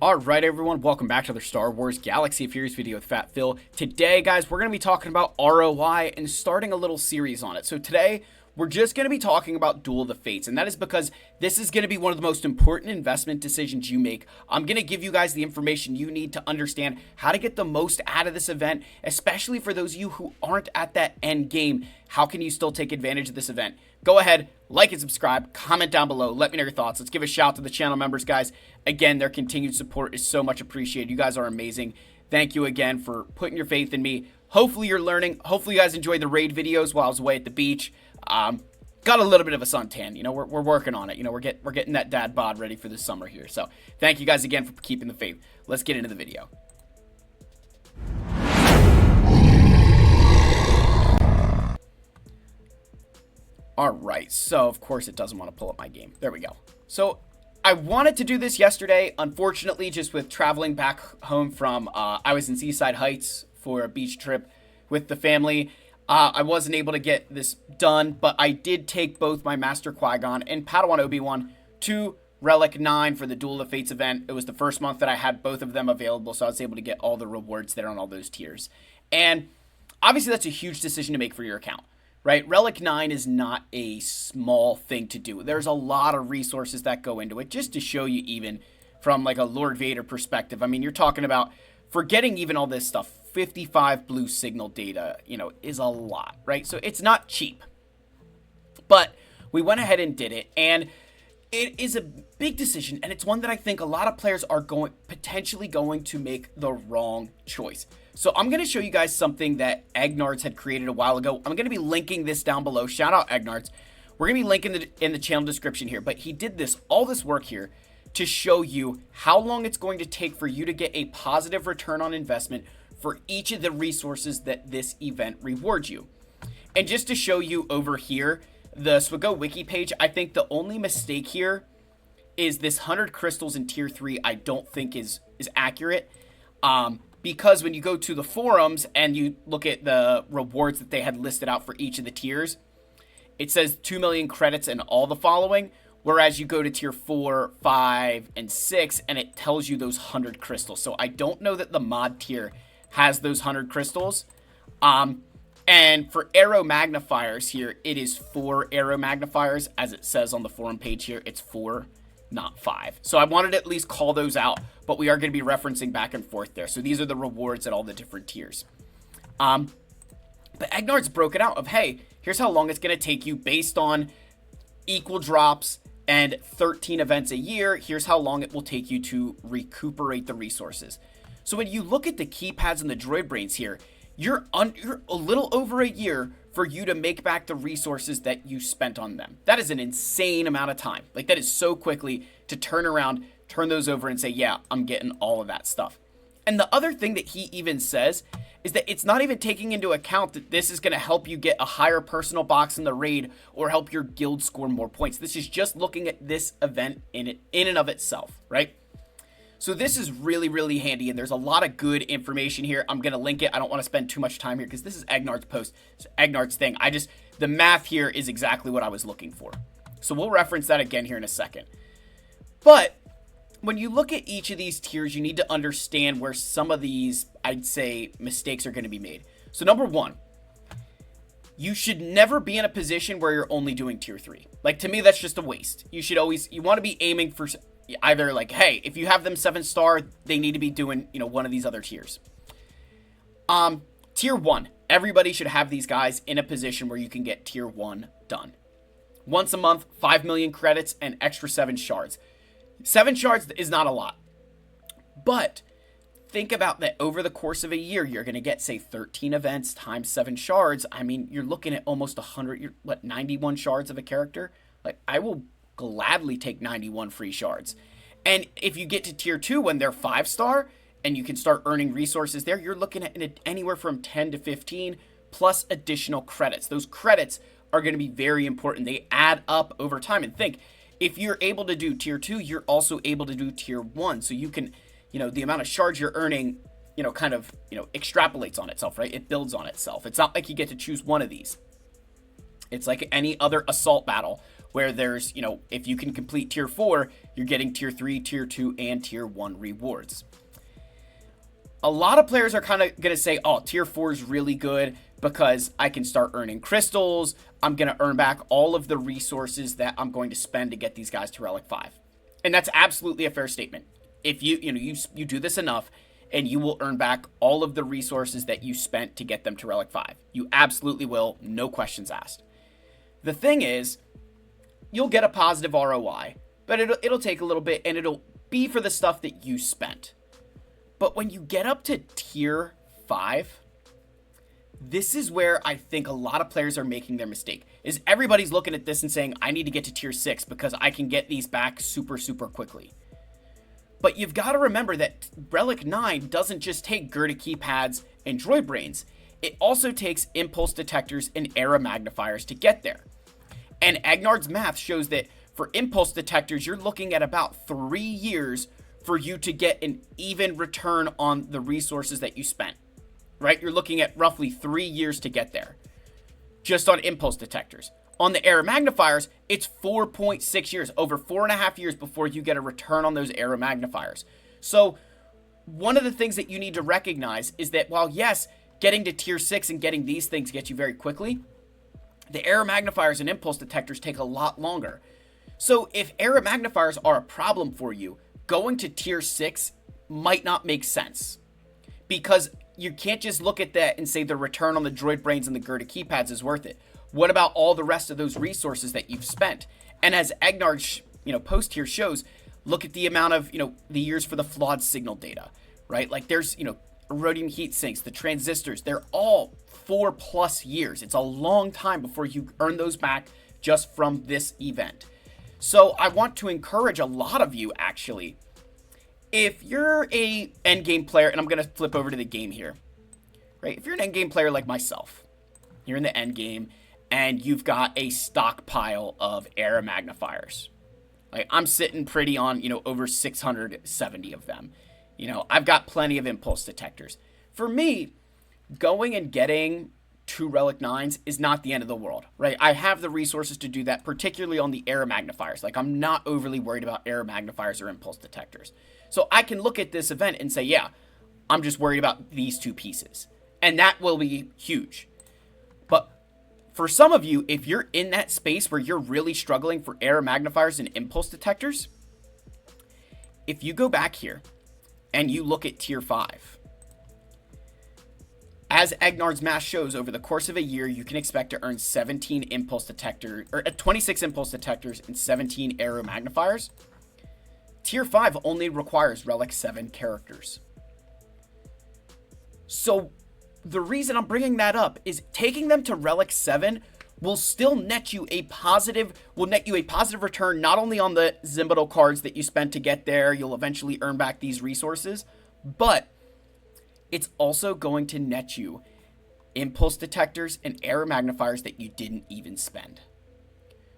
Alright everyone, welcome back to the Star Wars Galaxy of Heroes video with Fat Phil. Today guys, we're going to be talking about ROI and starting a little series on it. So today, we're just going to be talking about Duel of the Fates, and that is because this is going to be one of the most important investment decisions you make. I'm going to give you guys the information you need to understand how to get the most out of this event, especially for those of you who aren't at that end game. How can you still take advantage of this event? Go ahead, like and subscribe, comment down below, let me know your thoughts. Let's give a shout out to the channel members, guys. Again, their continued support is so much appreciated. You guys are amazing. Thank you again for putting your faith in me. Hopefully you're learning. Hopefully you guys enjoyed the raid videos while I was away at the beach. Got a little bit of a suntan. You know, we're working on it. You know, we're getting that dad bod ready for the summer here. So thank you guys again for keeping the faith. Let's get into the video. Alright, so of course it doesn't want to pull up my game. There we go. So I wanted to do this yesterday. Unfortunately, just with traveling back home from, I was in Seaside Heights for a beach trip with the family. I wasn't able to get this done, but I did take both my Master Qui-Gon and Padawan Obi-Wan to Relic 9 for the Duel of Fates event. It was the first month that I had both of them available, so I was able to get all the rewards there on all those tiers. And obviously that's a huge decision to make for your account. Right, Relic 9 is not a small thing to do. There's a lot of resources that go into it, just to show you even from like a Lord Vader perspective. I mean, you're talking about, for getting even all this stuff, 55 blue signal data, you know, is a lot, right? So it's not cheap. But we went ahead and did it, and it is a big decision, and it's one that I think a lot of players are potentially going to make the wrong choice. So I'm going to show you guys something that Agnards had created a while ago. I'm going to be linking this down below. Shout out Agnards. We're going to be linking in the channel description here. But he did all this work here to show you how long it's going to take for you to get a positive return on investment for each of the resources that this event rewards you. And just to show you over here, the SWGOH wiki page, I think the only mistake here is this 100 crystals in tier 3 I don't think is accurate. Because when you go to the forums and you look at the rewards that they had listed out for each of the tiers, it says 2 million credits and all the following, whereas you go to tier 4, 5, and 6, and it tells you those 100 crystals. So I don't know that the mod tier has those 100 crystals. And for arrow magnifiers here, it is 4 arrow magnifiers, as it says on the forum page here. It's 4, not 5. So I wanted to at least call those out, but we are going to be referencing back and forth there. So these are the rewards at all the different tiers. But Agnards broke it out of, hey, here's how long it's going to take you based on equal drops and 13 events a year. Here's how long it will take you to recuperate the resources. So when you look at the keypads and the droid brains here, you're a little over a year for you to make back the resources that you spent on them. That is an insane amount of time. Like, that is so quickly to turn around, turn those over and say, yeah, I'm getting all of that stuff. And the other thing that he even says is that it's not even taking into account that this is going to help you get a higher personal box in the raid or help your guild score more points. This is just looking at this event in and of itself, right? So this is really, really handy, and there's a lot of good information here. I'm going to link it. I don't want to spend too much time here because this is Agnard's post. It's Agnard's thing. The math here is exactly what I was looking for. So we'll reference that again here in a second. But when you look at each of these tiers, you need to understand where some of these, I'd say, mistakes are going to be made. So number one, you should never be in a position where you're only doing tier 3. Like, to me, that's just a waste. You want to be aiming for either, like, hey, if you have them 7-star, they need to be doing, you know, one of these other tiers. Tier 1, everybody should have these guys in a position where you can get tier 1 done. Once a month, 5 million credits and extra 7 shards. 7 shards is not a lot, but think about that over the course of a year, you're going to get, say, 13 events times 7 shards. I mean, you're looking at almost 100, 91 shards of a character. Like, I will gladly take 91 free shards. And if you get to tier 2 when they're 5-star and you can start earning resources there, you're looking at anywhere from 10 to 15 plus additional credits. Those credits are going to be very important. They add up over time. And think, if you're able to do tier 2, you're also able to do tier 1. So you can, you know, the amount of shards you're earning, you know, kind of, you know, extrapolates on itself, right? It builds on itself. It's not like you get to choose one of these. It's like any other assault battle where there's, if you can complete tier 4, you're getting tier 3, tier 2, and tier 1 rewards. A lot of players are kind of going to say, oh, tier 4 is really good because I can start earning crystals. I'm going to earn back all of the resources that I'm going to spend to get these guys to relic 5. And that's absolutely a fair statement. If you do this enough, and you will earn back all of the resources that you spent to get them to relic 5. You absolutely will, no questions asked. The thing is, you'll get a positive ROI, but it'll take a little bit, and it'll be for the stuff that you spent. But when you get up to tier 5, this is where I think a lot of players are making their mistake. Is everybody's looking at this and saying, I need to get to tier 6 because I can get these back super, super quickly. But you've got to remember that Relic 9 doesn't just take Gerda keypads and droid brains. It also takes impulse detectors and era magnifiers to get there. And Agnard's math shows that for impulse detectors, you're looking at about 3 years for you to get an even return on the resources that you spent. Right? You're looking at roughly 3 years to get there. Just on impulse detectors. On the era magnifiers, it's 4.6 years, over 4.5 years before you get a return on those era magnifiers. So one of the things that you need to recognize is that while yes, getting to tier 6 and getting these things get you very quickly, the era magnifiers and impulse detectors take a lot longer. So if era magnifiers are a problem for you, going to tier 6 might not make sense. Because you can't just look at that and say the return on the droid brains and the Gerda keypads is worth it. What about all the rest of those resources that you've spent? And as Agnard's, post here shows, look at the amount of, the years for the flawed signal data, right? Like there's, Rhodium heat sinks, the transistors, they're all 4+ years. It's a long time before you earn those back just from this event. So I want to encourage a lot of you actually, if you're a endgame player, and I'm going to flip over to the game here, right? If you're an endgame player like myself, you're in the endgame, and you've got a stockpile of era magnifiers. Like I'm sitting pretty on, over 670 of them. I've got plenty of impulse detectors. For me, going and getting 2 relic 9s is not the end of the world, right? I have the resources to do that, particularly on the era magnifiers. Like I'm not overly worried about era magnifiers or impulse detectors. So I can look at this event and say, yeah, I'm just worried about these 2 pieces. And that will be huge. But for some of you, if you're in that space where you're really struggling for era magnifiers and impulse detectors, if you go back here and you look at tier 5, as Agnard's math shows, over the course of a year, you can expect to earn 17 impulse detectors, or 26 impulse detectors and 17 era magnifiers. Tier 5 only requires relic 7 characters. So the reason I'm bringing that up is taking them to relic 7 will still net you a positive return, not only on the Zimbaldo cards that you spent to get there, you'll eventually earn back these resources, but it's also going to net you impulse detectors and error magnifiers that you didn't even spend.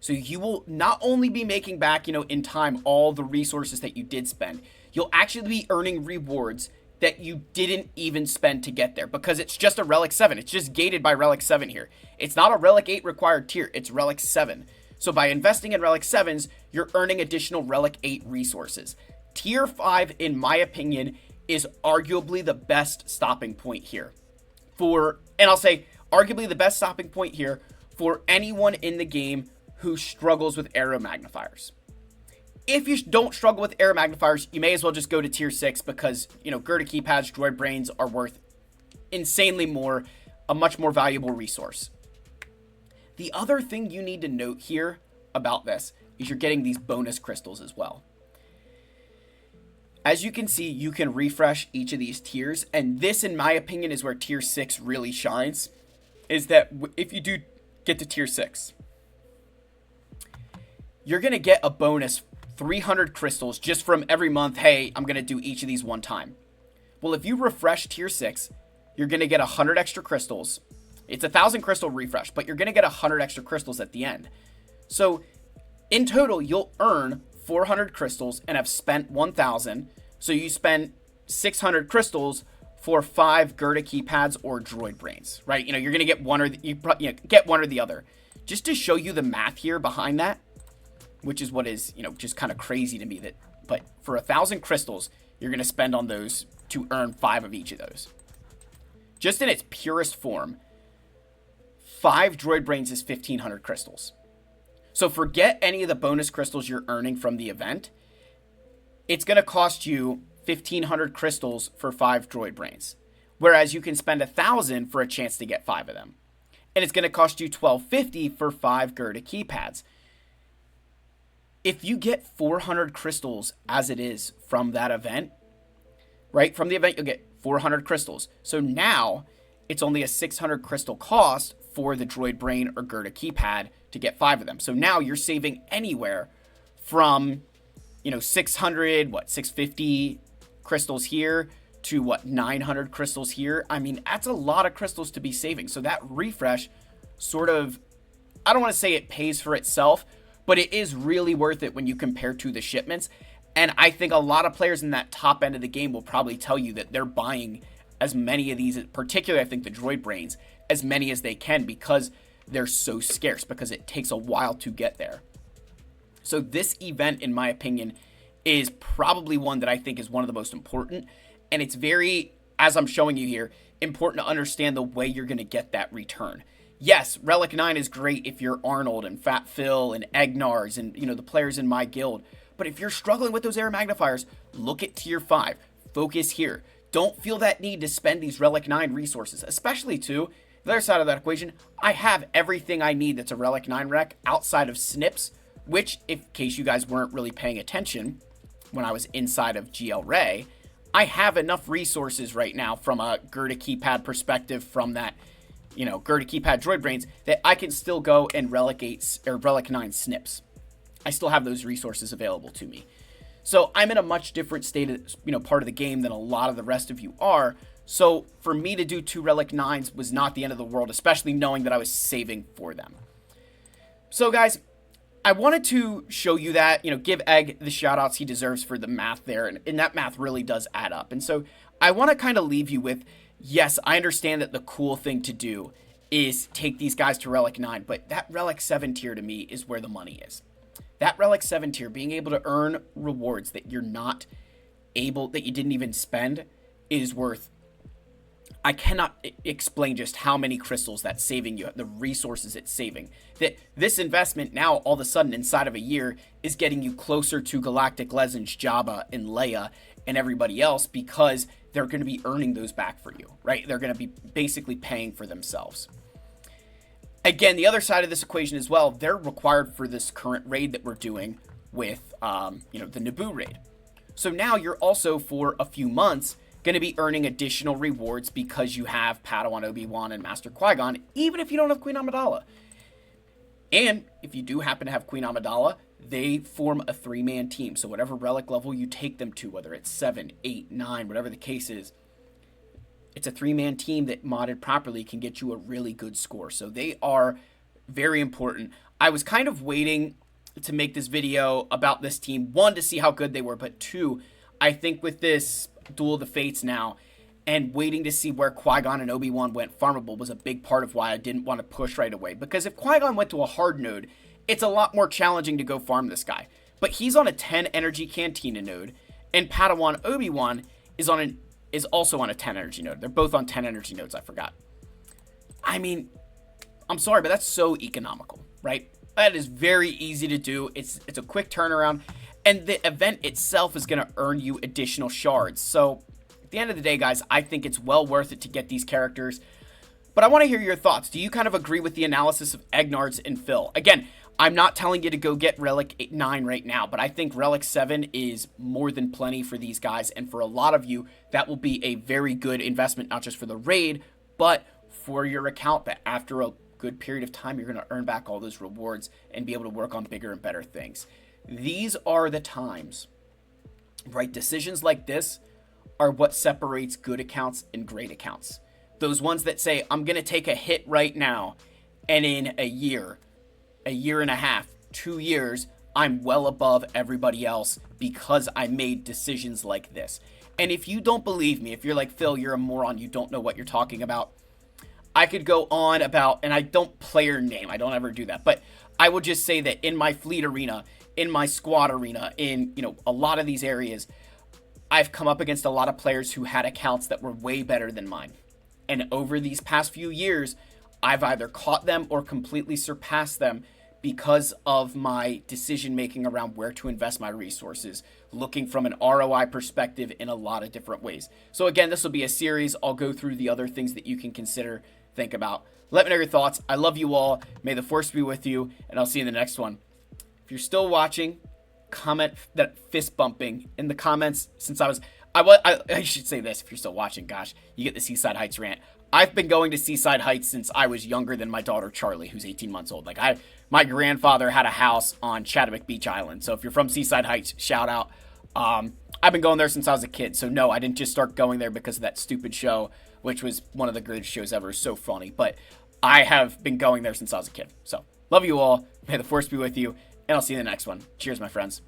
So you will not only be making back, in time all the resources that you did spend, you'll actually be earning rewards that you didn't even spend to get there because it's just a relic 7. It's just gated by relic 7 here. It's not a relic 8 required tier. It's relic 7. So by investing in relic 7s, you're earning additional relic 8 resources. Tier 5, in my opinion, is arguably the best stopping point here and I'll say arguably the best stopping point here for anyone in the game who struggles with era magnifiers. If you don't struggle with era magnifiers, you may as well just go to tier 6 because, Gerda keypads, droid brains are worth insanely more, a much more valuable resource. The other thing you need to note here about this is you're getting these bonus crystals as well. As you can see, you can refresh each of these tiers, and this, in my opinion, is where tier 6 really shines, is that if you do get to tier 6, you're going to get a bonus 300 crystals just from every month. Hey, I'm going to do each of these one time. Well, if you refresh tier 6, you're going to get 100 extra crystals. It's 1,000 crystal refresh, but you're going to get 100 extra crystals at the end. So in total, you'll earn 400 crystals and have spent 1,000. So you spend 600 crystals for 5 Gerda keypads or droid brains, right? You're going to get one or the other. Just to show you the math here behind that, which is what is, just kind of crazy to me. But for 1,000 crystals, you're going to spend on those to earn 5 of each of those. Just in its purest form, 5 droid brains is 1,500 crystals. So forget any of the bonus crystals you're earning from the event. It's going to cost you 1,500 crystals for 5 droid brains. Whereas you can spend 1,000 for a chance to get 5 of them. And it's going to cost you 1,250 for 5 Gerda keypads. If you get 400 crystals as it is from that event, right? From the event, you'll get 400 crystals. So now it's only a 600 crystal cost for the droid brain or Gerda keypad to get 5 of them. So now you're saving anywhere from, 600, 650 crystals here to 900 crystals here. I mean, that's a lot of crystals to be saving. So that refresh sort of, I don't want to say it pays for itself, but it is really worth it when you compare to the shipments. And I think a lot of players in that top end of the game will probably tell you that they're buying as many of these, particularly I think the droid brains, as many as they can because they're so scarce, because it takes a while to get there. So this event, in my opinion, is probably one that I think is one of the most important. And it's very, as I'm showing you here, important to understand the way you're going to get that return. Yes, Relic 9 is great if you're Arnold and Fat Phil and Egnars and, the players in my guild. But if you're struggling with those air magnifiers, look at tier 5. Focus here. Don't feel that need to spend these Relic 9 resources, especially too, the other side of that equation, I have everything I need that's a Relic 9 rec outside of Snips, which, in case you guys weren't really paying attention when I was inside of GL Ray, I have enough resources right now from a Gerda keypad perspective, from that, Gerda keypad droid brains, that I can still go and Relic 9 Snips. I still have those resources available to me. So I'm in a much different state of, part of the game than a lot of the rest of you are. So for me to do 2 Relic 9s was not the end of the world, especially knowing that I was saving for them. So guys, I wanted to show you that, give Egg the shout outs he deserves for the math there. And that math really does add up. And so I want to kind of leave you with, yes, I understand that the cool thing to do is take these guys to Relic 9, but that Relic 7 tier to me is where the money is. That Relic 7 tier, being able to earn rewards that that you didn't even spend, is worth, I cannot explain just how many crystals that's saving you, the resources it's saving. That this investment now, all of a sudden, inside of a year, is getting you closer to Galactic Legends, Jabba, and Leia, and everybody else, because they're going to be earning those back for you, right? They're going to be basically paying for themselves. Again, the other side of this equation as well, they're required for this current raid that we're doing with, the Naboo raid. So now you're also, for a few months, going to be earning additional rewards because you have Padawan Obi-Wan and Master Qui-Gon, even if you don't have Queen Amidala. And if you do happen to have Queen Amidala, they form a 3-man team. So whatever relic level you take them to, whether it's 7, 8, 9, whatever the case is, it's a 3-man team that modded properly can get you a really good score. So they are very important. I was kind of waiting to make this video about this team. 1, to see how good they were, but 2, I think with this Duel of the Fates now, and waiting to see where Qui-Gon and Obi-Wan went farmable was a big part of why I didn't want to push right away. Because if Qui-Gon went to a hard node, it's a lot more challenging to go farm this guy. But he's on a 10 energy Cantina node, and Padawan Obi-Wan is also on a 10 energy node. They're both on 10 energy nodes, I forgot. I mean, I'm sorry, but that's so economical, right? That is very easy to do. It's a quick turnaround. And the event itself is going to earn you additional shards. So at the end of the day, guys, I think it's well worth it to get these characters. But I want to hear your thoughts. Do you kind of agree with the analysis of Egnards and Phil? Again, I'm not telling you to go get Relic 9 right now, but I think Relic 7 is more than plenty for these guys. And for a lot of you, that will be a very good investment, not just for the raid, but for your account, that after a good period of time, you're going to earn back all those rewards and be able to work on bigger and better things. These are the times, right? Decisions like this are what separates good accounts and great accounts. Those ones that say, I'm going to take a hit right now, and in a year and a half, 2 years, I'm well above everybody else because I made decisions like this. And if you don't believe me, if you're like, Phil, you're a moron, you don't know what you're talking about, I could go on about, and I don't player name, I don't ever do that, but I will just say that in my fleet arena, in my squad arena, in, a lot of these areas, I've come up against a lot of players who had accounts that were way better than mine. And over these past few years, I've either caught them or completely surpassed them because of my decision making around where to invest my resources, looking from an ROI perspective in a lot of different ways. So again, this will be a series. I'll go through the other things that you can consider, think about. Let me know your thoughts. I love you all. May the force be with you, and I'll see you in the next one. If you're still watching, comment that fist bumping in the comments. Since I should say this, if you're still watching, gosh, you get the Seaside Heights rant. I've been going to Seaside Heights since I was younger than my daughter Charlie, who's 18 months old. My grandfather had a house on Chattaway Beach Island. So if you're from Seaside Heights, shout out. I've been going there since I was a kid. So no, I didn't just start going there because of that stupid show, which was one of the greatest shows ever. So funny. But I have been going there since I was a kid. So love you all. May the force be with you. And I'll see you in the next one. Cheers, my friends.